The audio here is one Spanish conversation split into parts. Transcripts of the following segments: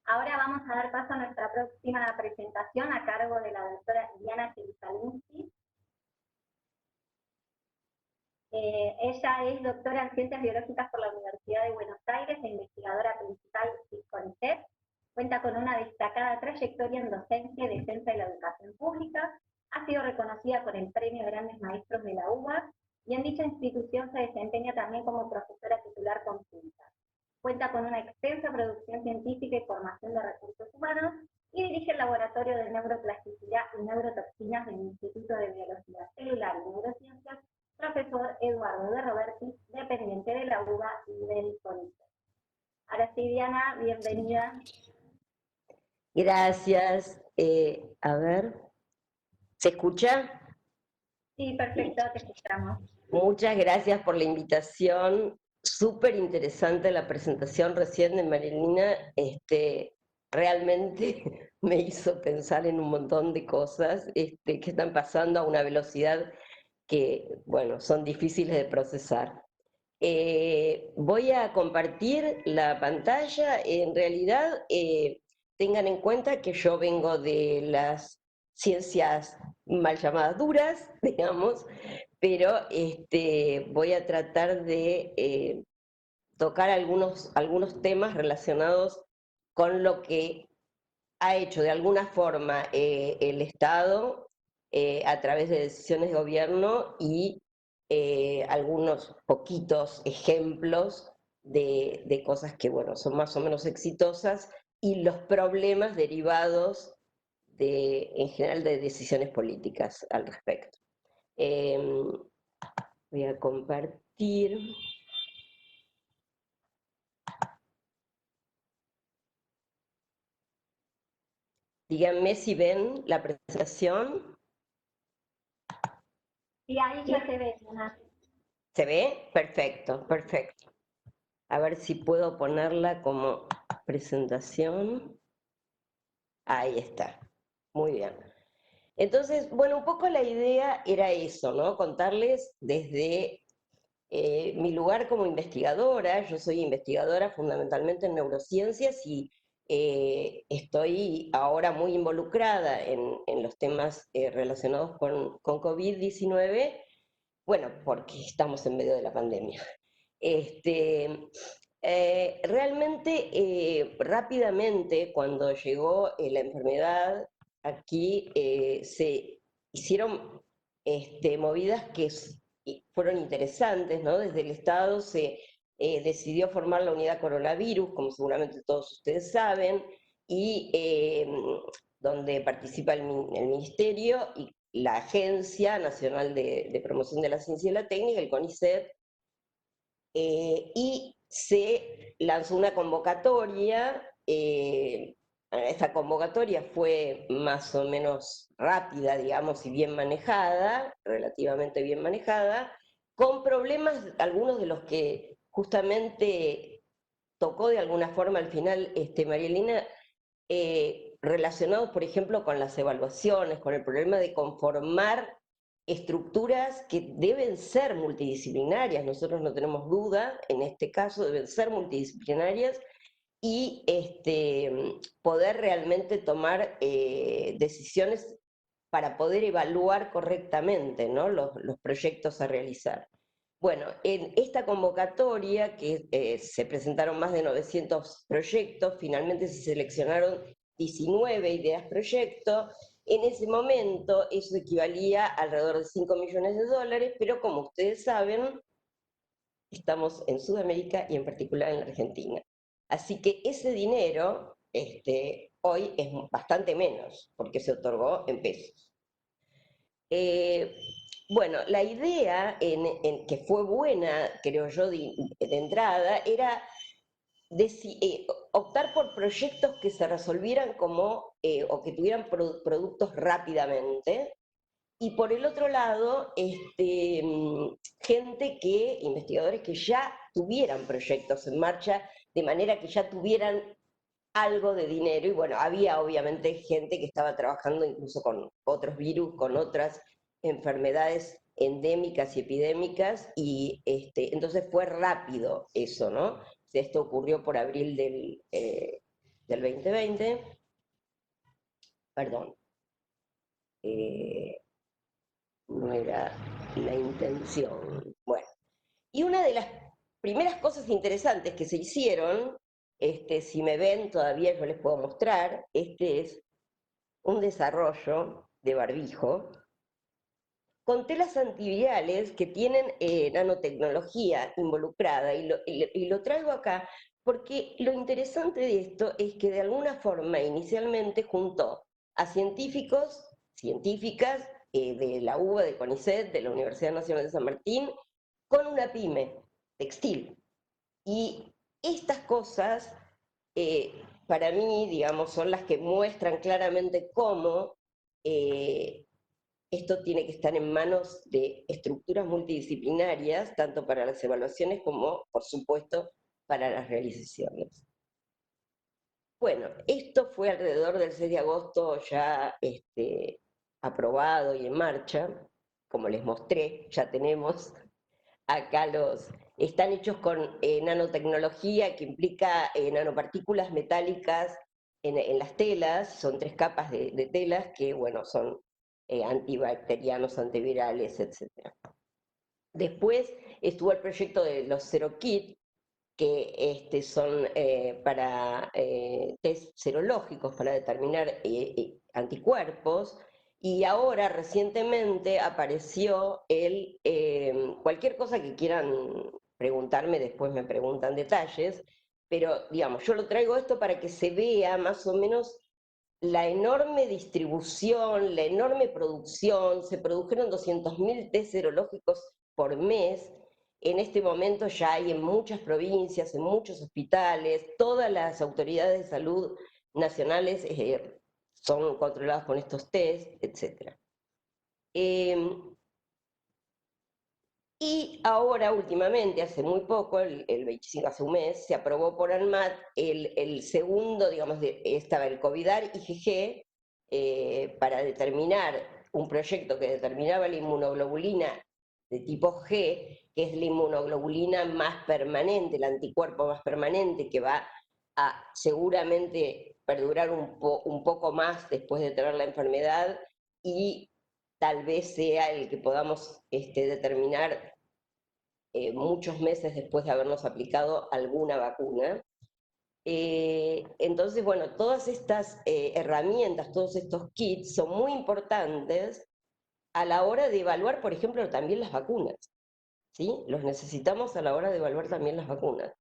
Ahora vamos a dar paso a nuestra próxima presentación a cargo de la doctora Diana Jerusalinski. Ella es doctora en Ciencias Biológicas por la Universidad de Buenos Aires e investigadora principal del CONICET. Cuenta con una destacada trayectoria en docencia y defensa de la educación pública. Ha sido reconocida con el Premio Grandes Maestros de la UBA y en dicha institución se desempeña también como profesora titular conjunta. Cuenta con una extensa producción científica y formación de recursos humanos y dirige el Laboratorio de Neuroplasticidad y Neurotoxinas del Instituto de Biología Celular y Neurociencias profesor Eduardo de Robertis, dependiente de la UBA y del CONICET. Ahora sí, Diana, bienvenida. Gracias. A ver, ¿se escucha? Sí, perfecto, te escuchamos. Muchas gracias por la invitación. Súper interesante la presentación recién de Marilina. Realmente me hizo pensar en un montón de cosas que están pasando a una velocidad que, bueno, son difíciles de procesar. Voy a compartir la pantalla. En realidad, tengan en cuenta que yo vengo de las ciencias mal llamadas duras, digamos, pero voy a tratar de tocar algunos temas relacionados con lo que ha hecho de alguna forma el Estado a través de decisiones de gobierno y algunos poquitos ejemplos de cosas que, bueno, son más o menos exitosas y los problemas derivados en general, de decisiones políticas al respecto. Voy a compartir. Díganme si ven la presentación. Sí, ahí ya se ve, Diana. ¿Se ve? Perfecto, perfecto. A ver si puedo ponerla como presentación. Ahí está. Muy bien. Entonces, bueno, un poco la idea era eso, ¿no? Contarles desde mi lugar como investigadora. Yo soy investigadora fundamentalmente en neurociencias y estoy ahora muy involucrada en los temas relacionados con COVID-19, bueno, porque estamos en medio de la pandemia. Realmente, rápidamente, cuando llegó la enfermedad, aquí se hicieron movidas que fueron interesantes, ¿no? Desde el Estado se decidió formar la unidad coronavirus, como seguramente todos ustedes saben, y donde participa el Ministerio y la Agencia Nacional de Promoción de la Ciencia y la Técnica, el CONICET, y se lanzó una convocatoria. Esta convocatoria fue más o menos rápida, digamos, y bien manejada, relativamente bien manejada, con problemas, algunos de los que justamente tocó de alguna forma al final María Elena, relacionados, por ejemplo, con las evaluaciones, con el problema de conformar estructuras que deben ser multidisciplinarias. Nosotros no tenemos duda, en este caso deben ser multidisciplinarias, y poder realmente tomar decisiones para poder evaluar correctamente, ¿no?, los proyectos a realizar. Bueno, en esta convocatoria, que se presentaron más de 900 proyectos, finalmente se seleccionaron 19 ideas proyecto. En ese momento eso equivalía a alrededor de 5 millones de dólares, pero como ustedes saben, estamos en Sudamérica y en particular en la Argentina. Así que ese dinero hoy es bastante menos, porque se otorgó en pesos. Bueno, la idea que fue buena, creo yo, de entrada, era optar por proyectos que se resolvieran como, o que tuvieran productos rápidamente, y por el otro lado, investigadores que ya tuvieran proyectos en marcha, de manera que ya tuvieran algo de dinero. Y bueno, había obviamente gente que estaba trabajando incluso con otros virus, con otras enfermedades endémicas y epidémicas, y entonces fue rápido eso, ¿no? Esto ocurrió por abril del 2020, perdón, no era la intención. Bueno, y una de las primeras cosas interesantes que se hicieron, si me ven todavía yo les puedo mostrar, este es un desarrollo de barbijo con telas antivirales que tienen nanotecnología involucrada, y lo traigo acá porque lo interesante de esto es que de alguna forma inicialmente juntó a científicos, científicas de la UBA, de CONICET, de la Universidad Nacional de San Martín, con una pyme textil. Y estas cosas, para mí, digamos, son las que muestran claramente cómo esto tiene que estar en manos de estructuras multidisciplinarias, tanto para las evaluaciones como, por supuesto, para las realizaciones. Bueno, esto fue alrededor del 6 de agosto ya aprobado y en marcha. Como les mostré, ya tenemos acá están hechos con nanotecnología que implica nanopartículas metálicas en las telas, son 3 capas de telas que, bueno, son antibacterianos, antivirales, etc. Después estuvo el proyecto de los Zero Kit, que son para test serológicos para determinar anticuerpos, y ahora recientemente apareció cualquier cosa que quieran preguntarme, después me preguntan detalles, pero digamos, yo lo traigo esto para que se vea más o menos la enorme distribución, la enorme producción. Se produjeron 200.000 test serológicos por mes. En este momento ya hay en muchas provincias, en muchos hospitales, todas las autoridades de salud nacionales son controladas con estos test, etc. Y ahora, últimamente, hace muy poco, el 25, hace un mes, se aprobó por ANMAT el segundo, digamos, estaba el COVIDAR IgG, para determinar un proyecto que determinaba la inmunoglobulina de tipo G, que es la inmunoglobulina más permanente, el anticuerpo más permanente, que va a seguramente perdurar un poco más después de tener la enfermedad, y tal vez sea el que podamos determinar muchos meses después de habernos aplicado alguna vacuna. Entonces, bueno, todas estas herramientas, todos estos kits son muy importantes a la hora de evaluar, por ejemplo, también las vacunas, ¿sí? Los necesitamos a la hora de evaluar también las vacunas.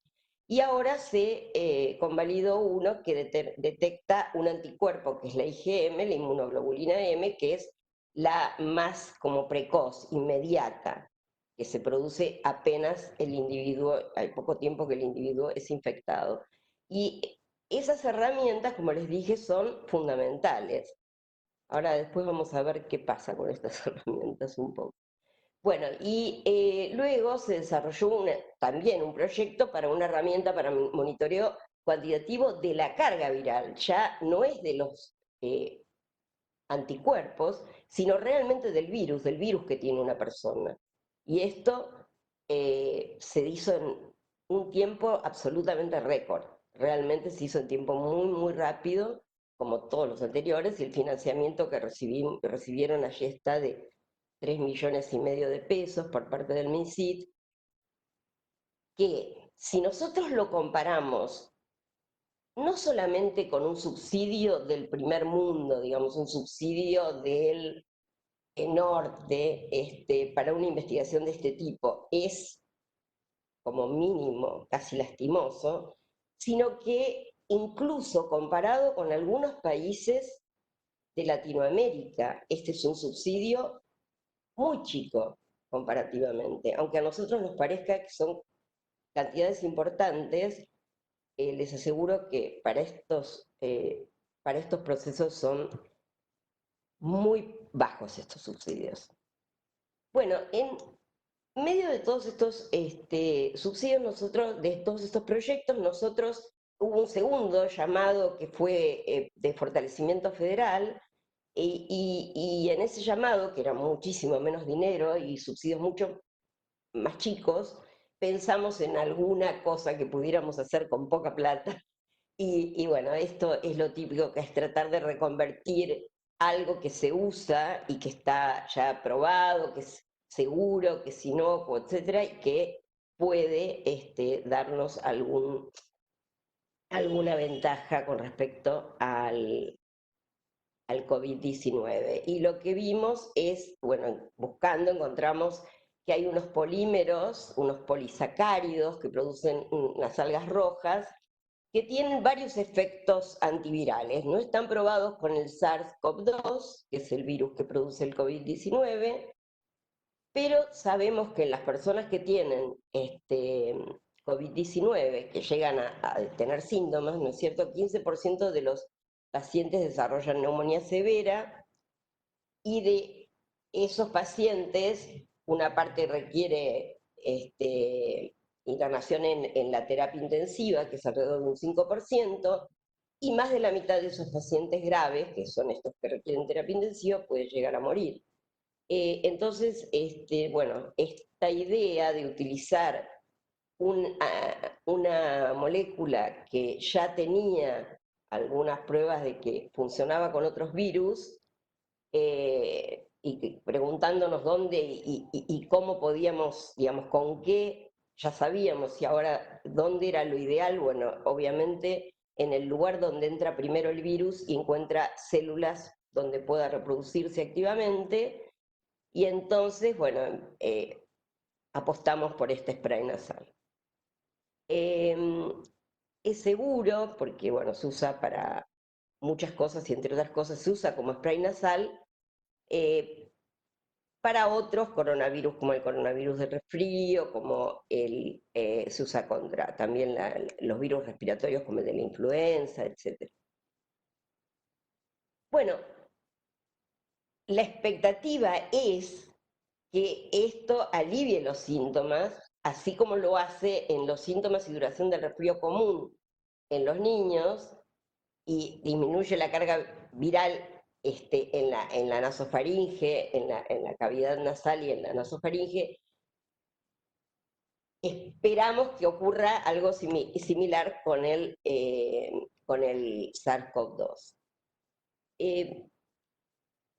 Y ahora se convalidó uno que detecta un anticuerpo, que es la IgM, la inmunoglobulina M, que es la más como precoz, inmediata, que se produce apenas el individuo, hay poco tiempo que el individuo es infectado. Y esas herramientas, como les dije, son fundamentales. Ahora después vamos a ver qué pasa con estas herramientas un poco. Bueno, y luego se desarrolló también un proyecto para una herramienta para monitoreo cuantitativo de la carga viral. Ya no es de los anticuerpos, sino realmente del virus que tiene una persona. Y esto se hizo en un tiempo absolutamente récord. Realmente se hizo en tiempo muy, muy rápido, como todos los anteriores, y el financiamiento que recibieron allí está de 3,5 millones de pesos por parte del MinSit, que si nosotros lo comparamos no solamente con un subsidio del primer mundo, digamos, un subsidio del norte, para una investigación de este tipo, es como mínimo casi lastimoso, sino que incluso comparado con algunos países de Latinoamérica, este es un subsidio muy chico comparativamente, aunque a nosotros nos parezca que son cantidades importantes. Les aseguro que para estos procesos son muy bajos estos subsidios. Bueno, en medio de todos estos subsidios, de todos estos proyectos, nosotros hubo un segundo llamado que fue de fortalecimiento federal, y en ese llamado, que era muchísimo menos dinero y subsidios mucho más chicos, pensamos en alguna cosa que pudiéramos hacer con poca plata, Y bueno, esto es lo típico, que es tratar de reconvertir algo que se usa y que está ya probado, que es seguro, que es inocuo, etcétera, y que puede darnos alguna ventaja con respecto al COVID-19. Y lo que vimos es, bueno, buscando encontramos que hay unos polímeros, unos polisacáridos que producen unas algas rojas, que tienen varios efectos antivirales. No están probados con el SARS-CoV-2, que es el virus que produce el COVID-19, pero sabemos que en las personas que tienen COVID-19, que llegan a tener síntomas, ¿no es cierto? 15% de los pacientes desarrollan neumonía severa, y de esos pacientes una parte requiere internación en la terapia intensiva, que es alrededor de un 5%, y más de la mitad de esos pacientes graves, que son estos que requieren terapia intensiva, puede llegar a morir. Entonces, bueno, esta idea de utilizar una molécula que ya tenía algunas pruebas de que funcionaba con otros virus, y preguntándonos dónde y cómo podíamos, digamos, con qué ya sabíamos, y ahora dónde era lo ideal. Bueno, obviamente en el lugar donde entra primero el virus y encuentra células donde pueda reproducirse activamente, y entonces, bueno, apostamos por este spray nasal. Es seguro porque, bueno, se usa para muchas cosas, y entre otras cosas se usa como spray nasal para otros coronavirus, como el coronavirus de resfrío, como se usa contra también los virus respiratorios, como el de la influenza, etc. Bueno, la expectativa es que esto alivie los síntomas, así como lo hace en los síntomas y duración del resfrío común en los niños, y disminuye la carga viral en la nasofaringe, en la cavidad nasal y en la nasofaringe. Esperamos que ocurra algo similar con el SARS-CoV-2.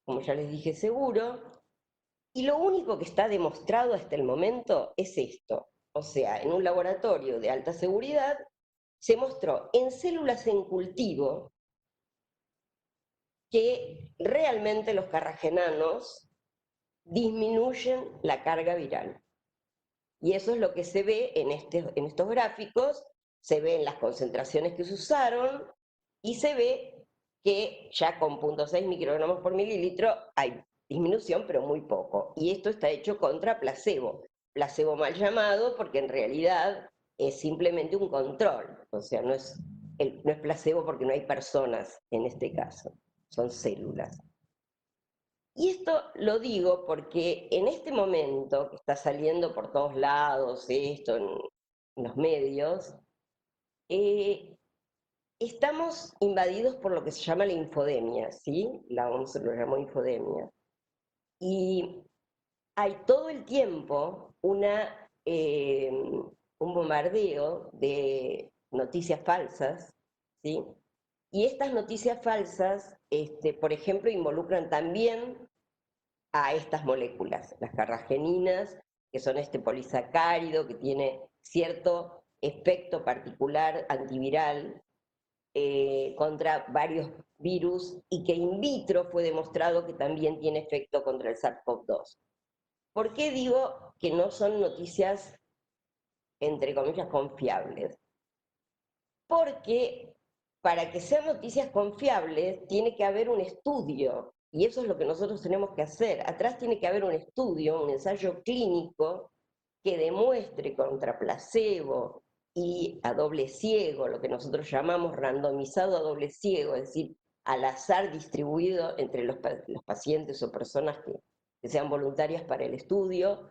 Como ya les dije, seguro. Y lo único que está demostrado hasta el momento es esto. O sea, en un laboratorio de alta seguridad se mostró en células en cultivo que realmente los carragenanos disminuyen la carga viral. Y eso es lo que se ve en estos gráficos, se ve en las concentraciones que se usaron, y se ve que ya con 0,6 microgramos por mililitro hay disminución, pero muy poco. Y esto está hecho contra placebo. Placebo mal llamado porque en realidad es simplemente un control. O sea, no es placebo porque no hay personas en este caso, son células. Y esto lo digo porque en este momento que está saliendo por todos lados esto en los medios, estamos invadidos por lo que se llama la infodemia, ¿sí? La OMS lo llamó infodemia. Y hay todo el tiempo un bombardeo de noticias falsas, ¿sí? Y estas noticias falsas, por ejemplo, involucran también a estas moléculas, las carrageninas, que son este polisacárido que tiene cierto efecto particular antiviral contra varios virus, y que in vitro fue demostrado que también tiene efecto contra el SARS-CoV-2. ¿Por qué digo que no son noticias, entre comillas, confiables? Porque para que sean noticias confiables tiene que haber un estudio, y eso es lo que nosotros tenemos que hacer. Atrás tiene que haber un estudio, un ensayo clínico que demuestre contra placebo y a doble ciego, lo que nosotros llamamos randomizado a doble ciego, es decir, al azar distribuido entre los pacientes o personas que sean voluntarias para el estudio,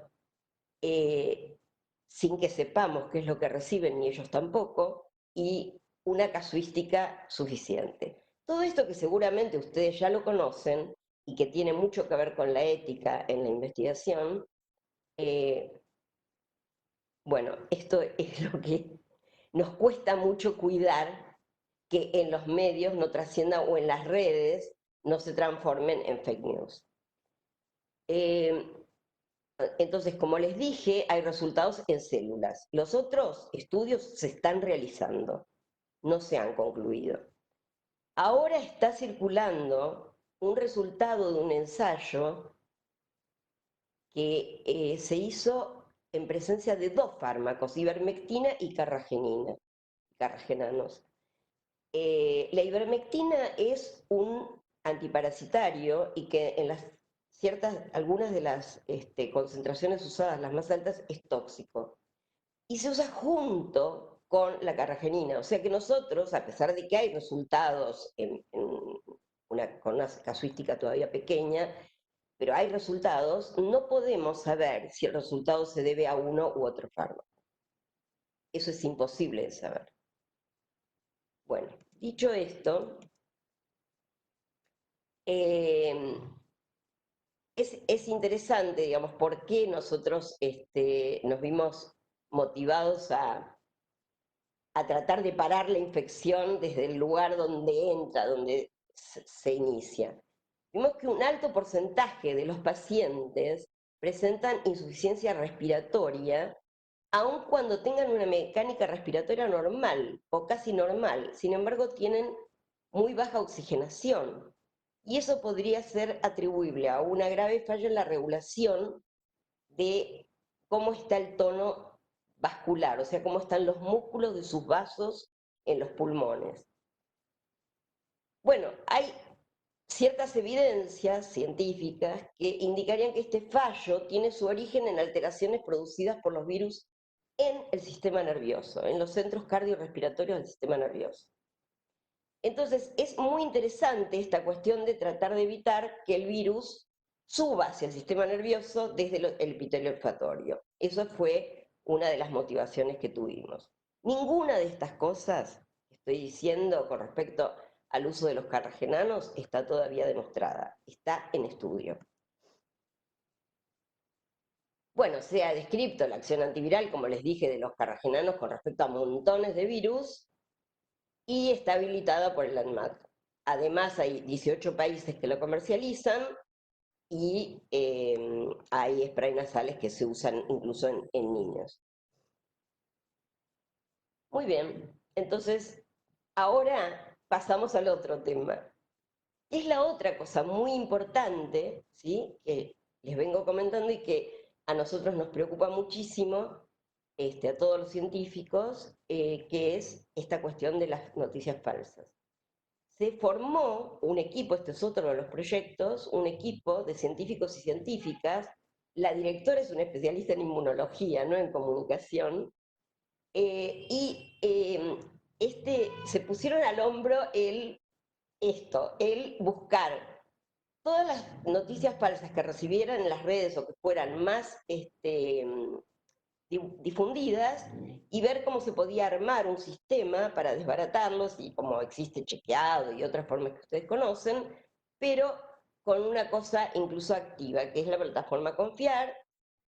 sin que sepamos qué es lo que reciben, ni ellos tampoco, y una casuística suficiente. Todo esto, que seguramente ustedes ya lo conocen y que tiene mucho que ver con la ética en la investigación, bueno, esto es lo que nos cuesta mucho cuidar que en los medios no trasciendan o en las redes no se transformen en fake news. Entonces, como les dije, hay resultados en células. Los otros estudios se están realizando, no se han concluido. Ahora está circulando un resultado de un ensayo que se hizo en presencia de dos fármacos, ivermectina y carragenanos. La ivermectina es un antiparasitario y que en algunas de las concentraciones usadas, las más altas, es tóxico. Y se usa junto con la carragenina. O sea que nosotros, a pesar de que hay resultados con una casuística todavía pequeña, pero hay resultados, no podemos saber si el resultado se debe a uno u otro fármaco. Eso es imposible de saber. Bueno, dicho esto, es interesante, digamos, por qué nosotros nos vimos motivados a tratar de parar la infección desde el lugar donde entra, donde se inicia. Vimos que un alto porcentaje de los pacientes presentan insuficiencia respiratoria, aun cuando tengan una mecánica respiratoria normal o casi normal. Sin embargo, tienen muy baja oxigenación. Y eso podría ser atribuible a una grave falla en la regulación de cómo está el tono vascular, o sea, cómo están los músculos de sus vasos en los pulmones. Bueno, hay ciertas evidencias científicas que indicarían que este fallo tiene su origen en alteraciones producidas por los virus en el sistema nervioso, en los centros cardiorrespiratorios del sistema nervioso. Entonces, es muy interesante esta cuestión de tratar de evitar que el virus suba hacia el sistema nervioso desde el epitelio olfatorio. Eso fue una de las motivaciones que tuvimos. Ninguna de estas cosas que estoy diciendo con respecto al uso de los carragenanos está todavía demostrada, está en estudio. Bueno, se ha descrito la acción antiviral, como les dije, de los carragenanos con respecto a montones de virus y está habilitada por el ANMAT. Además, hay 18 países que lo comercializan y hay spray nasales que se usan incluso en niños. Muy bien, entonces ahora pasamos al otro tema. Es la otra cosa muy importante, ¿sí?, que les vengo comentando y que a nosotros nos preocupa muchísimo, a todos los científicos, que es esta cuestión de las noticias falsas. Se formó un equipo, este es otro de los proyectos, un equipo de científicos y científicas. La directora es una especialista en inmunología, no en comunicación, se pusieron al hombro el buscar todas las noticias falsas que recibieran en las redes o que fueran más difundidas y ver cómo se podía armar un sistema para desbaratarlos, y como existe chequeado y otras formas que ustedes conocen, pero con una cosa incluso activa, que es la plataforma Confiar,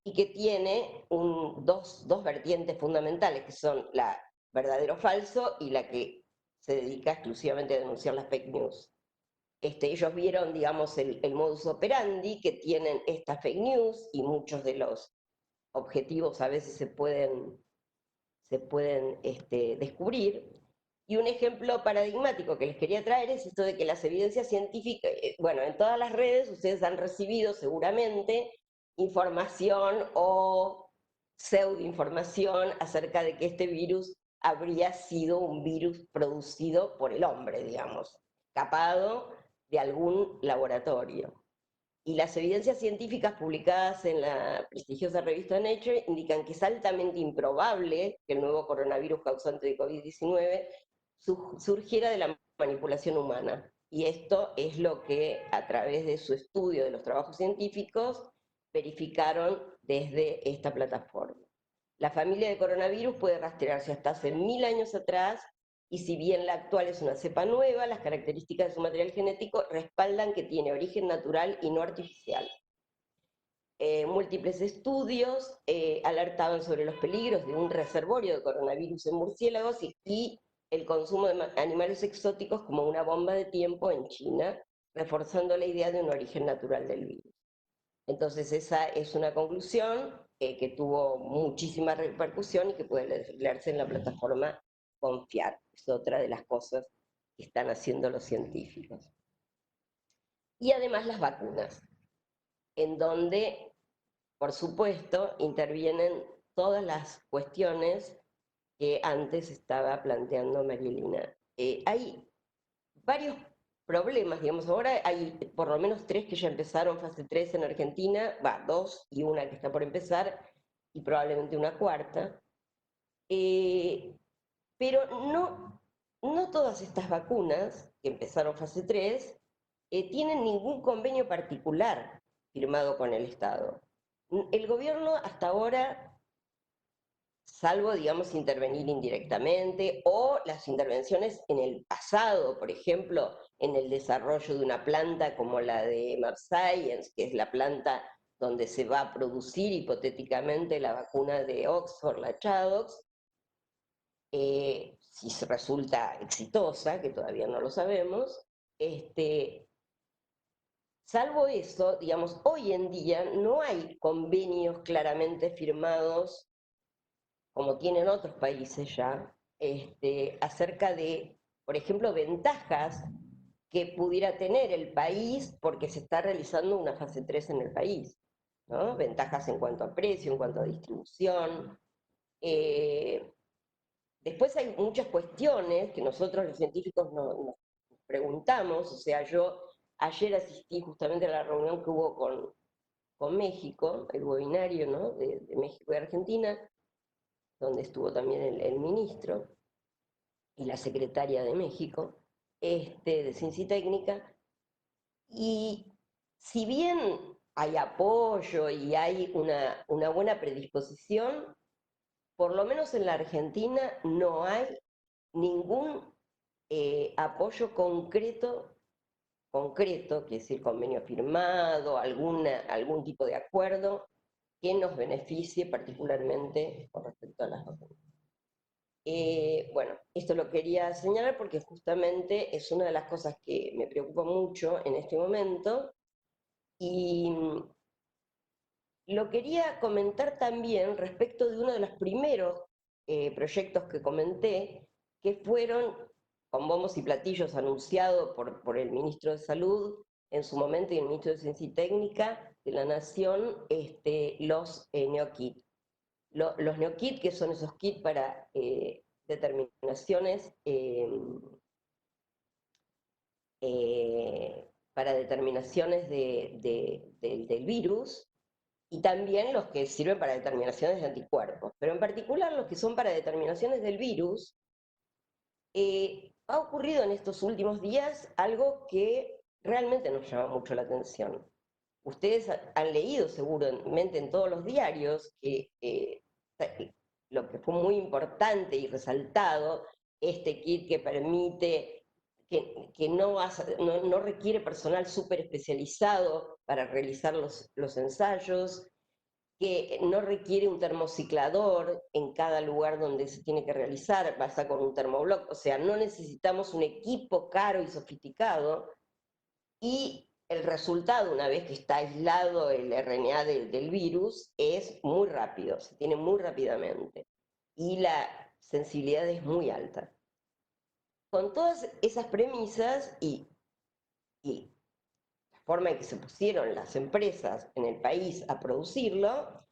y que tiene dos vertientes fundamentales, que son la verdadero falso y la que se dedica exclusivamente a denunciar las fake news. Ellos vieron, digamos, el modus operandi que tienen estas fake news, y muchos de los objetivos a veces se pueden descubrir. Y un ejemplo paradigmático que les quería traer es esto de que las evidencias científicas, bueno, en todas las redes ustedes han recibido seguramente información o pseudoinformación acerca de que este virus habría sido un virus producido por el hombre, digamos, escapado de algún laboratorio. Y las evidencias científicas publicadas en la prestigiosa revista Nature indican que es altamente improbable que el nuevo coronavirus causante de COVID-19 surgiera de la manipulación humana. Y esto es lo que, a través de su estudio de los trabajos científicos, verificaron desde esta plataforma. La familia de coronavirus puede rastrearse hasta hace 1000 años atrás, y si bien la actual es una cepa nueva, las características de su material genético respaldan que tiene origen natural y no artificial. Múltiples estudios alertaban sobre los peligros de un reservorio de coronavirus en murciélagos, y el consumo de animales exóticos como una bomba de tiempo en China, reforzando la idea de un origen natural del virus. Entonces esa es una conclusión que tuvo muchísima repercusión y que puede leerse en la plataforma Confiar. Es otra de las cosas que están haciendo los científicos. Y además las vacunas, en donde, por supuesto, intervienen todas las cuestiones que antes estaba planteando Marielina. Hay varios problemas, digamos, ahora hay por lo menos 3 que ya empezaron fase 3 en Argentina, 2 y una que está por empezar, y probablemente una cuarta. Pero no todas estas vacunas que empezaron fase 3 tienen ningún convenio particular firmado con el Estado. El gobierno hasta ahora, salvo, digamos, intervenir indirectamente, o las intervenciones en el pasado, por ejemplo, en el desarrollo de una planta como la de Mabscience, que es la planta donde se va a producir hipotéticamente la vacuna de Oxford, la Chadox, si resulta exitosa, que todavía no lo sabemos, salvo eso, digamos, hoy en día no hay convenios claramente firmados, como tienen otros países ya, acerca de, por ejemplo, ventajas que pudiera tener el país porque se está realizando una fase 3 en el país, ¿no? Ventajas en cuanto a precio, en cuanto a distribución. Después hay muchas cuestiones que nosotros los científicos nos preguntamos, o sea, yo ayer asistí justamente a la reunión que hubo con México, el webinario, ¿no?, de México y Argentina, donde estuvo también el ministro y la secretaria de México, de Ciencia y Técnica, y si bien hay apoyo y hay una buena predisposición, por lo menos en la Argentina no hay ningún apoyo concreto, quiere decir convenio firmado, algún tipo de acuerdo que nos beneficie particularmente con respecto a las vacunas. Bueno, esto lo quería señalar porque justamente es una de las cosas que me preocupa mucho en este momento y lo quería comentar también respecto de uno de los primeros proyectos que comenté, que fueron con bombos y platillos anunciado por el ministro de Salud en su momento y el ministro de Ciencia y Técnica de la Nación, los NeoKit. Los NeoKit, que son esos kits para determinaciones del virus, y también los que sirven para determinaciones de anticuerpos, pero en particular los que son para determinaciones del virus. Ha ocurrido en estos últimos días algo que realmente nos llama mucho la atención. Ustedes han leído seguramente en todos los diarios que lo que fue muy importante y resaltado, este kit que permite, que no requiere personal súper especializado para realizar los ensayos, que no requiere un termociclador en cada lugar donde se tiene que realizar, basta con un termobloc, o sea, no necesitamos un equipo caro y sofisticado, y el resultado, una vez que está aislado el RNA del virus, es muy rápido, se tiene muy rápidamente, y la sensibilidad es muy alta. Con todas esas premisas y la forma en que se pusieron las empresas en el país a producirlo,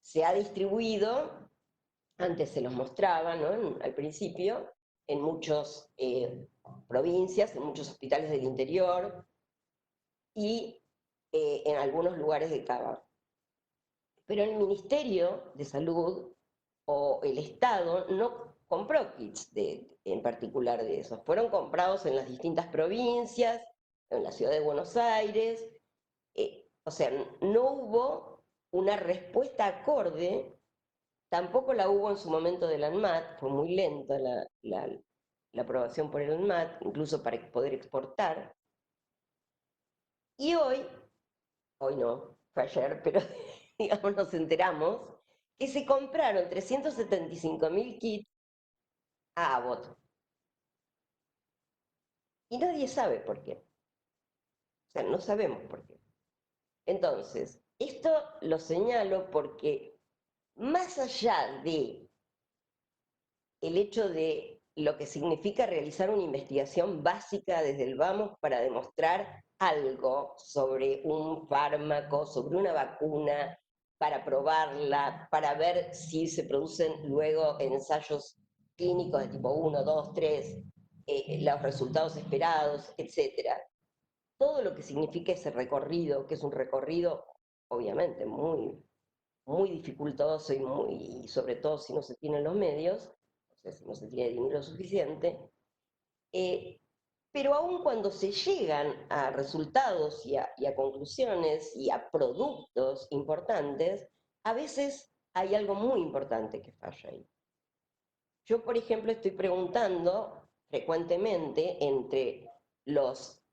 se ha distribuido, antes se los mostraba, ¿no?, al principio, en muchas provincias, en muchos hospitales del interior y en algunos lugares de Cava. Pero el Ministerio de Salud o el Estado no compró kits en particular de esos, fueron comprados en las distintas provincias, en la ciudad de Buenos Aires, o sea, no hubo una respuesta acorde. Tampoco la hubo en su momento del ANMAT, fue muy lenta la aprobación por el ANMAT, incluso para poder exportar. Y hoy no, fue ayer, pero digamos nos enteramos que se compraron 375.000 kits a Abbott. Y nadie sabe por qué. O sea, no sabemos por qué. Entonces, esto lo señalo porque más allá de el hecho de lo que significa realizar una investigación básica desde el vamos para demostrar algo sobre un fármaco, sobre una vacuna, para probarla, para ver si se producen luego ensayos clínicos de tipo 1, 2, 3, los resultados esperados, etcétera. Todo lo que significa ese recorrido, que es un recorrido obviamente muy dificultoso y sobre todo si no se tienen los medios, o sea, si no se tiene dinero suficiente, eh, pero aun cuando se llegan a resultados y a conclusiones y a productos importantes, a veces hay algo muy importante que falla ahí. Yo, por ejemplo, estoy preguntando frecuentemente entre los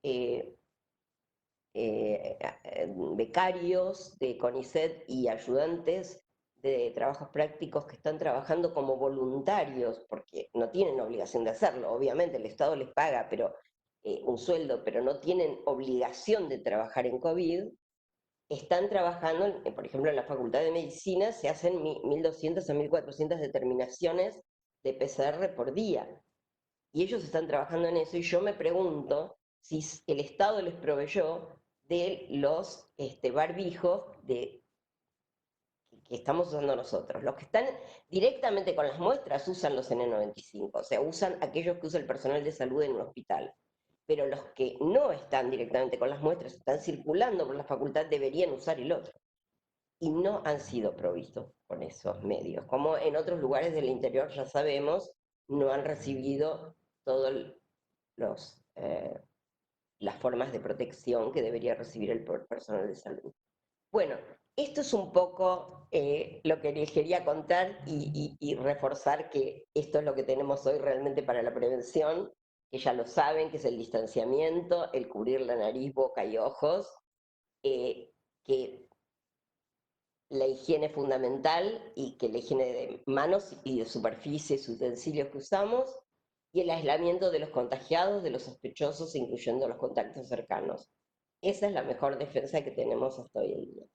becarios de CONICET y ayudantes de trabajos prácticos que están trabajando como voluntarios, porque no tienen obligación de hacerlo, obviamente el Estado les paga un sueldo, pero no tienen obligación de trabajar en COVID, están trabajando, por ejemplo, en la Facultad de Medicina se hacen 1.200 a 1.400 determinaciones de PCR por día, y ellos están trabajando en eso, y yo me pregunto si el Estado les proveyó de los barbijos que estamos usando nosotros. Los que están directamente con las muestras usan los N95, o sea, usan aquellos que usa el personal de salud en un hospital. Pero los que no están directamente con las muestras, están circulando por la facultad, deberían usar el otro. Y no han sido provistos con esos medios. Como en otros lugares del interior, ya sabemos, no han recibido todas las formas de protección que debería recibir el personal de salud. Bueno, esto es un poco lo que les quería contar y reforzar que esto es lo que tenemos hoy realmente para la prevención, que ya lo saben, que es el distanciamiento, el cubrir la nariz, boca y ojos, que la higiene es fundamental y que la higiene de manos y de superficies, utensilios que usamos, y el aislamiento de los contagiados, de los sospechosos, incluyendo los contactos cercanos. Esa es la mejor defensa que tenemos hasta hoy en día.